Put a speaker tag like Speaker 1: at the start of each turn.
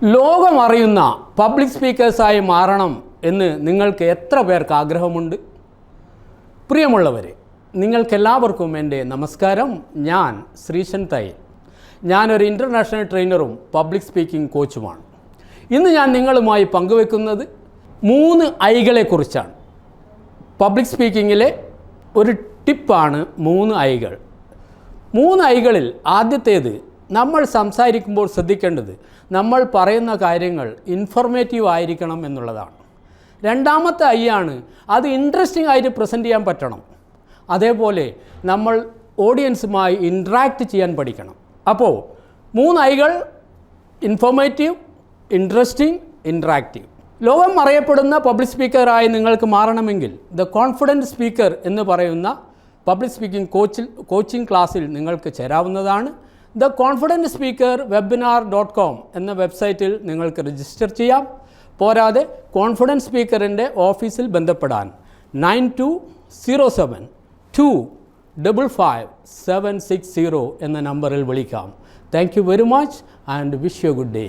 Speaker 1: ലോകമറിയുന്ന public സ്പീക്കേഴ്സായി മാറണം എന്ന് നിങ്ങൾക്ക് എത്ര പേർക്ക് ആഗ്രഹമുണ്ട്? പ്രിയമുള്ളവരെ, നിങ്ങൾക്കെല്ലാവർക്കും എൻ്റെ നമസ്കാരം. ഞാൻ ശ്രീശൻ തയ്യൽ. ഞാനൊരു ഇൻ്റർനാഷണൽ ട്രെയിനറും പബ്ലിക് സ്പീക്കിംഗ് കോച്ചുമാണ്. ഇന്ന് ഞാൻ നിങ്ങളുമായി പങ്കുവെക്കുന്നത് 3 ഐകളെക്കുറിച്ചാണ്. പബ്ലിക് സ്പീക്കിങ്ങിലെ ഒരു ടിപ്പാണ് 3 ഐകൾ. 3 ഐകളിൽ ആദ്യത്തേത്, നമ്മൾ സംസാരിക്കുമ്പോൾ ശ്രദ്ധിക്കേണ്ടത് നമ്മൾ പറയുന്ന കാര്യങ്ങൾ ഇൻഫോർമേറ്റീവ് ആയിരിക്കണം എന്നുള്ളതാണ്. രണ്ടാമത്തെ ഐ ആണ്, അത് ഇൻട്രസ്റ്റിംഗ് ആയിട്ട് പ്രസൻറ്റ് ചെയ്യാൻ പറ്റണം. അതേപോലെ നമ്മൾ ഓഡിയൻസുമായി ഇൻട്രാക്റ്റ് ചെയ്യാൻ പഠിക്കണം. അപ്പോൾ 3 ഐകൾ: ഇൻഫോർമേറ്റീവ്, ഇൻട്രസ്റ്റിംഗ്, ഇൻട്രാക്റ്റീവ്. ലോകം അറിയപ്പെടുന്ന പബ്ലിക് സ്പീക്കറായി നിങ്ങൾക്ക് മാറണമെങ്കിൽ ദ കോൺഫിഡൻറ്റ് സ്പീക്കർ എന്ന് പറയുന്ന പബ്ലിക് സ്പീക്കിംഗ് കോച്ചിങ് ക്ലാസ്സിൽ നിങ്ങൾക്ക് ചേരാവുന്നതാണ്. ദ കോൺഫിഡൻറ്റ് സ്പീക്കർ webinar.com എന്ന വെബ്സൈറ്റിൽ നിങ്ങൾക്ക് രജിസ്റ്റർ ചെയ്യാം. പോരാതെ കോൺഫിഡൻറ്റ് സ്പീക്കറിൻ്റെ ഓഫീസിൽ ബന്ധപ്പെടാൻ 9207255760 എന്ന നമ്പറിൽ വിളിക്കാം. Thank you very much and wish you good day.